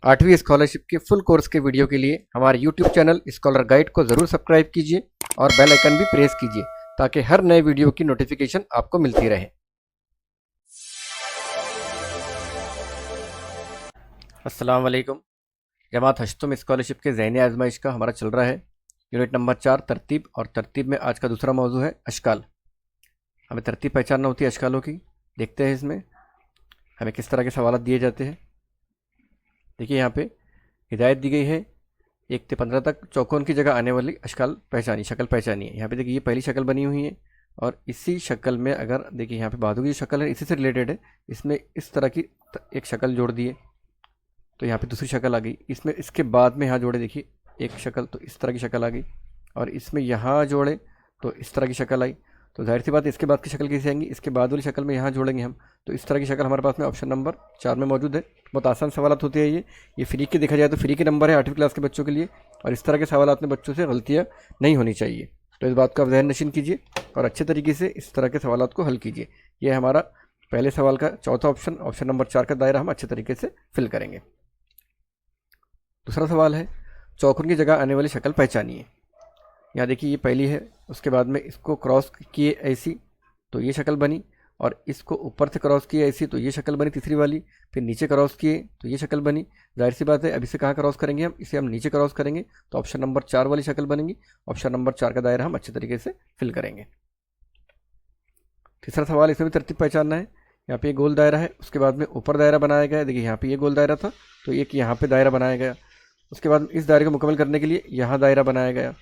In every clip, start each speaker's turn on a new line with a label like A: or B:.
A: 8वीं स्कॉलरशिप के full course के वीडियो के लिए हमारे यूट्यूब चैनल स्कॉलर गाइड को ज़रूर सब्सक्राइब कीजिए और बेल आइकन भी प्रेस कीजिए ताकि हर नए वीडियो की नोटिफिकेशन आपको मिलती रहे। अस्सलाम वालेकुम। जमात हश्तुम स्कॉलरशिप के ज़हनी आजमाइश का हमारा चल रहा है यूनिट नंबर 4 तरतीब, और तरतीब में आज का दूसरा मौजू है अशकाल। हमें तरतीब पहचानना होती है अशकालों की। देखते हैं इसमें हमें किस तरह के सवाल दिए जाते हैं। देखिए यहाँ पे हिदायत दी गई है 1 से 15 तक चौकोन की जगह आने वाली अशकाल पहचानी, शक्ल पहचानी है। यहाँ पे देखिए ये पहली शक्ल बनी हुई है और इसी शक्ल में अगर देखिए यहाँ पे बाजू की शक्ल है, इसी से रिलेटेड है, इसमें इस तरह की एक शक्ल जोड़ दी है तो यहाँ पे दूसरी शक्ल आ गई। इसमें इसके बाद में यहाँ जोड़े देखिए एक शक्ल, तो इस तरह की शक्ल आ गई, और इसमें यहाँ जोड़े तो इस तरह की शक्ल आई। तो जाहिर सी बात है इसके बाद की शक्ल कैसे आएंगी, इसके बाद वाली शक्ल में यहाँ जोड़ेंगे हम, तो इस तरह की शक्ल हमारे पास में ऑप्शन नंबर 4 में मौजूद है। बहुत आसान सवाल होते हैं ये फ्री के देखा जाए तो फ्री के नंबर है 8वीं क्लास के बच्चों के लिए, और इस तरह के सवाल में बच्चों से गलतियाँ नहीं होनी चाहिए। तो इस बात को आप जहन नशीन कीजिए और अच्छे तरीके से इस तरह के सवाल को हल कीजिए। ये हमारा पहले सवाल का चौथा ऑप्शन, ऑप्शन नंबर 4 का दायरा हम अच्छे तरीके से फिल करेंगे। दूसरा सवाल है चौकोन की जगह आने वाली शक्ल पहचानिए। यहाँ देखिए ये पहली है, उसके बाद में इसको क्रॉस किए ऐसी तो ये शक्ल बनी, और इसको ऊपर से क्रॉस किए ऐसी तो ये शक्ल बनी तीसरी वाली, फिर नीचे क्रॉस किए तो ये शक्ल बनी। जाहिर सी बात है अब इसे कहाँ क्रॉस करेंगे हम, इसे हम नीचे क्रॉस करेंगे तो ऑप्शन नंबर 4 वाली शक्ल बनेगी। ऑप्शन नंबर 4 का दायरा हम अच्छे तरीके से फिल करेंगे। तीसरा सवाल, इसमें भी तरतीब पहचानना है। यहाँ पे ये गोल दायरा है, उसके बाद में ऊपर दायरा बनाया गया है। देखिए यहाँ पे ये गोल दायरा था तो एक यहाँ पे दायरा बनाया गया, उसके बाद इस दायरे को मुकम्मल करने के लिए यहाँ दायरा बनाया गया,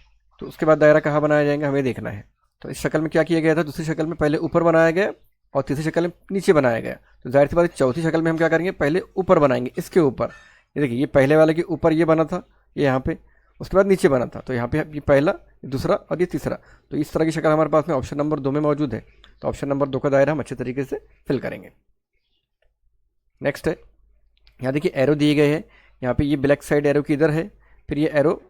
A: तो उसके बाद दायरा कहाँ बनाया जाएगा हमें देखना है। तो इस शक्ल में क्या किया गया था, दूसरी शक्ल में पहले ऊपर बनाया गया और तीसरी शक्ल में नीचे बनाया गया। तो जाहिर सी बात है चौथी शक्ल में हम क्या करेंगे, पहले ऊपर बनाएंगे इसके ऊपर। ये देखिए ये पहले वाले के ऊपर ये बना था, ये यहाँ पे, उसके बाद नीचे बना था, तो यहाँ पे ये पहला, दूसरा और ये तीसरा। तो इस तरह की शक्ल हमारे पास में ऑप्शन नंबर 2 में मौजूद है, तो ऑप्शन नंबर 2 का दायरा हम अच्छे तरीके से फिल करेंगे। नेक्स्ट है, यहाँ देखिए एरो दिए गए हैं। यहाँ पे ये ब्लैक साइड एरो की इधर है, फिर ये एरो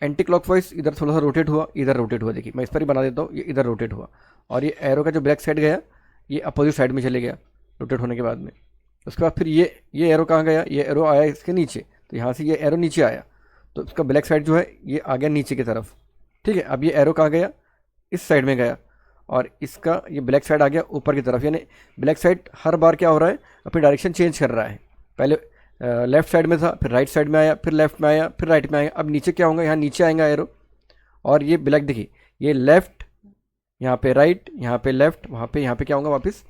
A: एंटी क्लॉकवाइज इधर थोड़ा सा रोटेट हुआ, इधर रोटेट हुआ। देखिए मैं इस पर ही बना देता हूँ, ये इधर रोटेट हुआ, और ये एरो का जो ब्लैक साइड गया ये अपोजिट साइड में चले गया रोटेट होने के बाद में। उसके बाद फिर ये एरो कहाँ गया, ये एरो आया इसके नीचे, तो यहाँ से ये एरो नीचे आया तो उसका ब्लैक साइड जो है ये आ गया नीचे की तरफ। ठीक है, अब ये एरो कहाँ गया, इस साइड में गया, और इसका ये ब्लैक साइड आ गया ऊपर की तरफ। यानी ब्लैक साइड हर बार क्या हो रहा है, अपनी डायरेक्शन चेंज कर रहा है। पहले लेफ्ट साइड में था, फिर राइट साइड में आया, फिर लेफ्ट में आया, फिर राइट में आया। अब नीचे क्या होगा, यहाँ नीचे आएगा एरो, और ये ब्लैक देखिए ये लेफ्ट, यहाँ पे राइट, यहाँ पे लेफ्ट, वहाँ पे यहाँ पे क्या होगा, वापस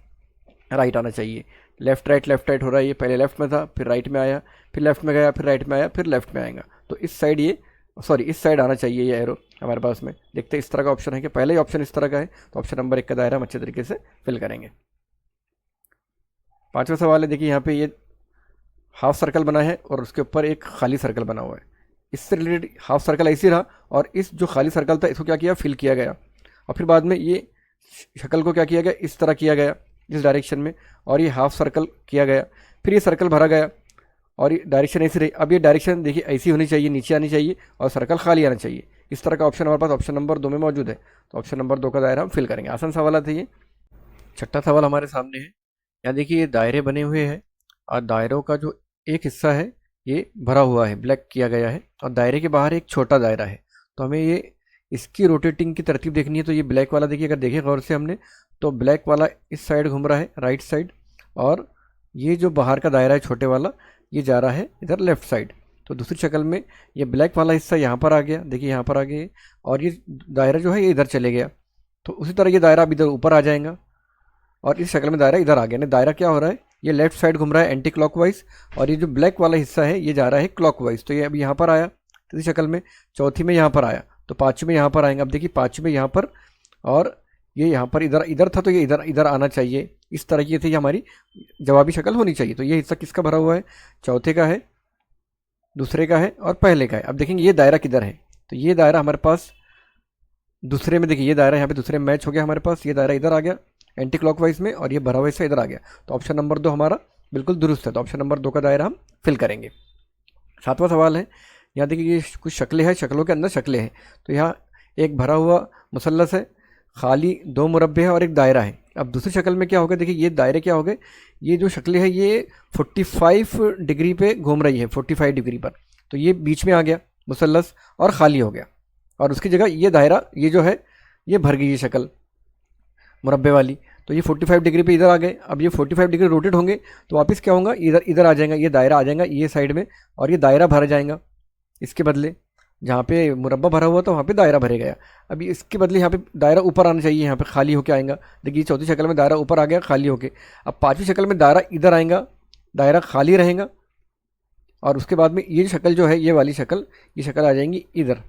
A: राइट आना चाहिए। लेफ्ट राइट हो रहा है, ये पहले लेफ्ट में था, फिर राइट में आया, फिर लेफ्ट में गया, फिर राइट में आया, फिर लेफ्ट में आएगा। तो इस साइड ये इस साइड आना चाहिए ये एरो हमारे पास में। देखते हैं इस तरह का ऑप्शन है कि पहले ही ऑप्शन इस तरह का है, तो ऑप्शन नंबर 1 का दायरा हम अच्छे तरीके से फिल करेंगे। पांचवा सवाल है, देखिए यहाँ पे ये हाफ सर्कल बना है और उसके ऊपर एक खाली सर्कल बना हुआ है। इससे रिलेटेड हाफ सर्कल ऐसे रहा, और इस जो खाली सर्कल था इसको क्या किया, फिल किया गया, और फिर बाद में ये शक्ल को क्या किया गया, इस तरह किया गया इस डायरेक्शन में, और ये हाफ सर्कल किया गया, फिर ये सर्कल भरा गया, और ये डायरेक्शन ऐसी रही। अब ये डायरेक्शन देखिए ऐसी होनी चाहिए, नीचे आनी चाहिए, और सर्कल खाली आना चाहिए। इस तरह का ऑप्शन हमारे पास ऑप्शन नंबर 2 में मौजूद है, तो ऑप्शन नंबर 2 का दायरा हम फिल करेंगे। आसान सवाल थे ये। छठा सवाल हमारे सामने है। यहाँ देखिए ये दायरे बने हुए हैं, और दायरों का जो एक हिस्सा है ये भरा हुआ है, ब्लैक किया गया है, और दायरे के बाहर एक छोटा दायरा है। तो हमें ये इसकी रोटेटिंग की तरतीब देखनी है। तो ये ब्लैक वाला देखिए, अगर देखें गौर से हमने, तो ब्लैक वाला इस साइड घूम रहा है राइट साइड, और ये जो बाहर का दायरा है छोटे वाला ये जा रहा है इधर लेफ्ट साइड। तो दूसरी शक्ल में ये ब्लैक वाला हिस्सा यहाँ पर आ गया, देखिए यहाँ पर आ गया, और ये दायरा जो है ये इधर चले गया। तो उसी तरह ये दायरा अब इधर ऊपर आ जाएगा, और इस शक्ल में दायरा इधर आ गया। दायरा क्या हो रहा है, ये लेफ्ट साइड घूम रहा है एंटी क्लॉकवाइज, और ये जो ब्लैक वाला हिस्सा है ये जा रहा है क्लॉकवाइज। तो ये अब यहाँ पर आया तीसरी शक्ल में, चौथी में यहाँ पर आया, तो पाँचवीं में यहाँ पर आएंगे। अब देखिए पाँचवीं में यहाँ पर, और ये यहाँ पर इधर था, तो ये इधर आना चाहिए। इस तरह की थी हमारी जवाबी शक्ल होनी चाहिए। तो ये हिस्सा किसका भरा हुआ है, चौथे का है, दूसरे का है, और पहले का है। अब देखेंगे ये दायरा किधर है, तो ये दायरा हमारे पास दूसरे में, देखिए ये दायरा यहाँ पे दूसरे में मैच हो गया हमारे पास, ये दायरा इधर आ गया एंटी क्लॉकवाइज में, और ये भरा हुआ हिस्सा इधर आ गया। तो ऑप्शन नंबर 2 हमारा बिल्कुल दुरुस्त है, तो ऑप्शन नंबर 2 का दायरा हम फिल करेंगे। सातवां सवाल है, यहाँ देखिए ये कुछ शक्लें हैं, शक्लों के अंदर शक्लें हैं। तो यहाँ एक भरा हुआ मुसल्लस है, खाली 2 मुरब्बे हैं और एक दायरा है। अब दूसरी शक्ल में क्या होगा, देखिए ये दायरे क्या हो गए, ये जो शक्लें हैं ये 45 डिग्री पे घूम रही है, 45 डिग्री पर, तो ये बीच में आ गया मुसल्लस और ख़ाली हो गया, और उसकी जगह ये दायरा ये जो है ये भर गई ये शक्ल मुरब्बे वाली। तो ये 45 डिग्री पे इधर आ गए। अब ये 45 डिग्री रोटेट होंगे तो वापस क्या होगा, इधर इधर आ जाएगा, ये दायरा आ जाएगा ये साइड में, और ये दायरा भर जाएगा। इसके बदले जहाँ पे मुरब्बा भरा हुआ था वहाँ पे दायरा भरे गया। अब इसके बदले यहाँ पे दायरा ऊपर आना चाहिए, यहाँ पे खाली होके आएगा। देखिए चौथी शक्ल में दायरा ऊपर आ गया खाली होके। अब पांचवी शक्ल में दायरा इधर आएगा, दायरा खाली रहेगा, और उसके बाद में ये शक्ल जो है ये वाली शक्ल, ये शक्ल आ जाएंगी इधर,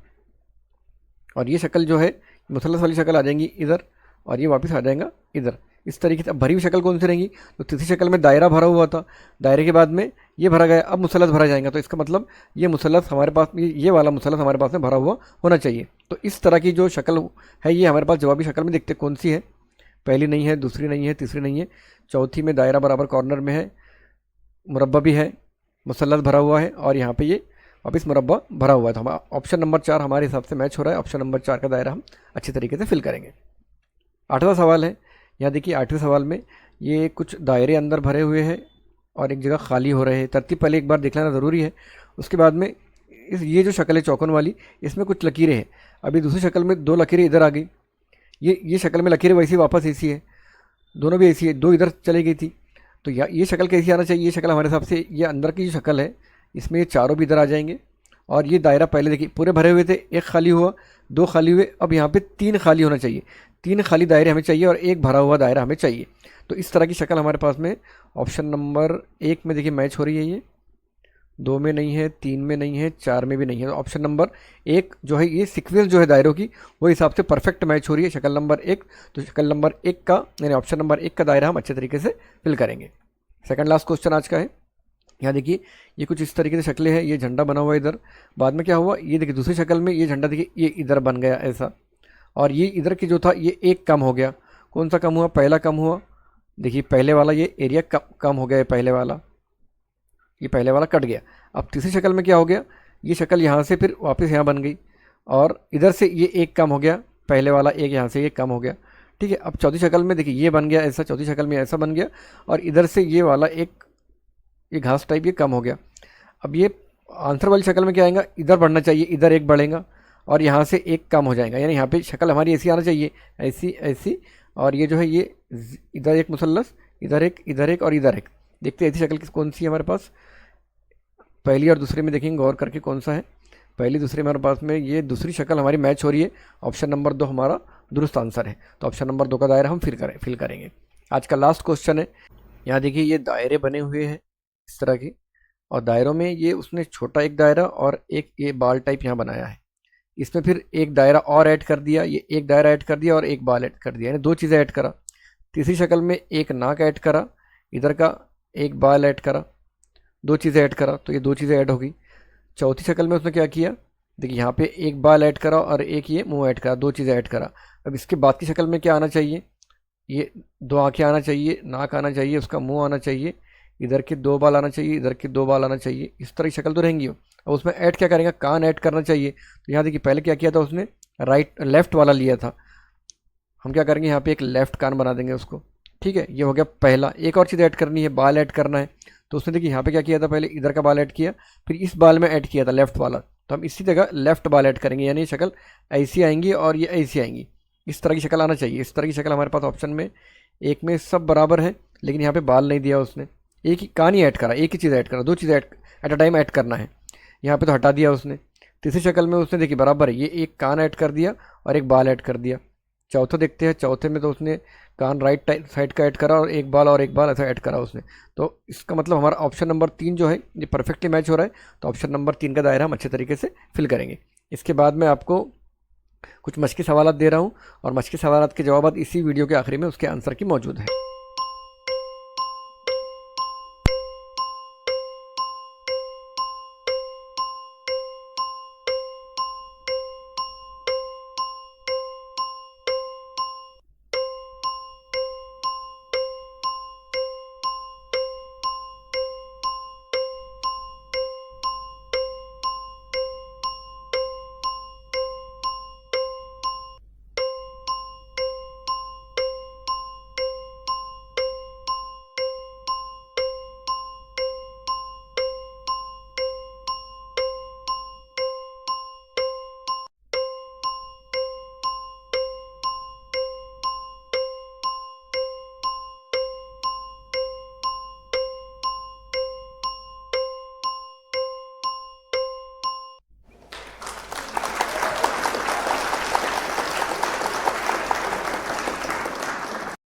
A: और ये शक्ल जो है मुसल्लस वाली शक्ल आ जाएंगी इधर, और ये वापस आ जाएगा इधर। इस तरीके से अब भरी हुई शक्ल कौन सी रहेंगी, तो तीसरी शक्ल में दायरा भरा हुआ था, दायरे के बाद में ये भरा गया, अब मुसल्लस भरा जाएगा। तो इसका मतलब ये मुसल्लस हमारे पास, ये वाला मुसल्लस हमारे पास में भरा हुआ होना चाहिए। तो इस तरह की जो शक्ल है ये हमारे पास जवाबी शक्ल में देखते कौन सी है, पहली नहीं है, दूसरी नहीं है, तीसरी नहीं है, चौथी में दायरा बराबर कॉर्नर में है, मुरब्बा भी है, मुसल्लस भरा हुआ है, और यहाँ पे ये वापस मुरब्बा भरा हुआ है। तो हमारा ऑप्शन नंबर 4 हमारे हिसाब से मैच हो रहा है। ऑप्शन नंबर 4 का दायरा हम अच्छी तरीके से फिल करेंगे। 8वां सवाल है, यहाँ देखिए 8वें सवाल में ये कुछ दायरे अंदर भरे हुए हैं और एक जगह खाली हो रहे हैं। तरतीब पहले एक बार देख लेना ज़रूरी है। उसके बाद में ये जो शक्ल है चौकोन वाली, इसमें कुछ लकीरें हैं। अभी दूसरी शक्ल में 2 लकीरें इधर आ गई, ये शक्ल में लकीरें वैसी वापस ऐसी है, दोनों भी ऐसी है, 2 इधर चली गई थी। तो ये शक्ल कैसी आना चाहिए, ये शक्ल हमारे हिसाब से ये अंदर की जो शक्ल है इसमें ये चारों भी इधर आ जाएंगे, और ये दायरा पहले देखिए पूरे भरे हुए थे, एक खाली हुआ, 2 खाली हुए, अब यहाँ पे 3 खाली होना चाहिए, 3 खाली दायरे हमें चाहिए और एक भरा हुआ दायरा हमें चाहिए। तो इस तरह की शक्ल हमारे पास में ऑप्शन नंबर 1 में देखिए मैच हो रही है, ये 2 में नहीं है, 3 में नहीं है, 4 में भी नहीं है। तो ऑप्शन नंबर 1 जो है ये सीक्वेंस जो है दायरों की वो हिसाब से परफेक्ट मैच हो रही है शक्ल नंबर 1। तो शक्ल नंबर 1 का यानी ऑप्शन नंबर 1 का दायरा हम अच्छे तरीके से फिल करेंगे। सेकंड लास्ट क्वेश्चन आज का है, यहाँ देखिए ये कुछ इस तरीके से शक्लें हैं, ये झंडा बना हुआ है इधर, बाद में क्या हुआ, ये देखिए दूसरी शक्ल में ये झंडा देखिए ये इधर बन गया ऐसा, और ये इधर की जो था ये एक कम हो गया। कौन सा कम हुआ, पहला कम हुआ, देखिए पहले वाला ये एरिया कम हो गया, ये पहले वाला कट गया। अब तीसरी शक्ल में क्या हो गया, ये शक्ल यहाँ से फिर वापस यहाँ बन गई, और इधर से ये एक कम हो गया, पहले वाला एक यहाँ से ये कम हो गया, ठीक है। अब चौथी शक्ल में देखिए ये बन गया ऐसा, चौथी शक्ल में ऐसा बन गया, और इधर से ये वाला एक ये घास टाइप ये कम हो गया। अब ये आंसर वाली शक्ल में क्या आएगा, इधर बढ़ना चाहिए, इधर एक बढ़ेगा, और यहाँ से एक कम हो जाएगा, यानी यहाँ पे शक्ल हमारी ऐसी आना चाहिए, ऐसी ऐसी, और ये जो है ये इधर एक मुसल्लस, इधर एक, इधर एक और इधर एक। देखते हैं ऐसी शक्ल कौन सी है हमारे पास, पहली और दूसरे में देखेंगे गौर करके कौन सा है, पहली दूसरी हमारे पास में ये दूसरी शक्ल हमारी मैच हो रही है। ऑप्शन नंबर 2 हमारा दुरुस्त आंसर है। तो ऑप्शन नंबर 2 का दायरा हम फिल करेंगे। आज का लास्ट क्वेश्चन है, यहाँ देखिए ये दायरे बने हुए हैं इस तरह की, और दायरों में ये उसने छोटा एक दायरा और एक ये बाल टाइप यहाँ बनाया है, इसमें फिर एक दायरा और ऐड कर दिया, ये एक दायरा ऐड कर दिया और एक बाल ऐड कर दिया, यानी 2 चीज़ें ऐड करा। तीसरी शक्ल में एक नाक ऐड करा, इधर का एक बाल ऐड करा, 2 चीज़ें ऐड करा, तो ये 2 चीज़ें ऐड हो गई। चौथी शक्ल में उसने क्या किया, देखिए यहाँ पे एक बाल ऐड करा और एक ये मुंह ऐड करा, 2 चीज़ें ऐड करा। अब इसके बाद की शक्ल में क्या आना चाहिए, ये 2 आँखें आना चाहिए, नाक आना चाहिए, उसका मुंह आना चाहिए, इधर के 2 बाल आना चाहिए, इधर के 2 बाल आना चाहिए, इस तरह की शक्ल तो रहेंगी। अब उसमें ऐड क्या करेंगे, कान ऐड करना चाहिए। तो यहाँ देखिए पहले क्या किया था उसने, लेफ्ट वाला लिया था, हम क्या करेंगे यहाँ पे एक लेफ्ट कान बना देंगे उसको, ठीक है। ये हो गया पहला। एक और चीज़ ऐड करनी है, बाल ऐड करना है। तो उसने देखिए यहाँ पे क्या किया था, पहले इधर का बाल ऐड किया, फिर इस बाल में ऐड किया था लेफ्ट वाला, तो हम इसी जगह लेफ्ट बाल ऐड करेंगे, यानी ये शक्ल ऐसी आएंगी और ये ऐसी आएंगी, इस तरह की शक्ल आना चाहिए। इस तरह की शक्ल हमारे पास ऑप्शन में 1 में सब बराबर है, लेकिन यहाँ पे बाल नहीं दिया उसने, एक ही कान ही ऐड करा, एक ही चीज़ ऐड करा, 2 चीज़ें एट अ टाइम ऐड करना है, यहाँ पे तो हटा दिया उसने। तीसरी शक्ल में उसने देखिए बराबर है, ये एक कान ऐड कर दिया और एक बाल ऐड कर दिया। चौथा देखते हैं, चौथे में तो उसने कान राइट साइड का ऐड करा और एक बाल ऐसा ऐड करा उसने। तो इसका मतलब हमारा ऑप्शन नंबर 3 जो है ये परफेक्टली मैच हो रहा है। तो ऑप्शन नंबर 3 का दायरा हम अच्छे तरीके से फिल करेंगे। इसके बाद मैं आपको कुछ मशकी सवालात दे रहा हूँ, और मशकी सवालात के जवाब इसी वीडियो के आखिरी में उसके आंसर की मौजूद है।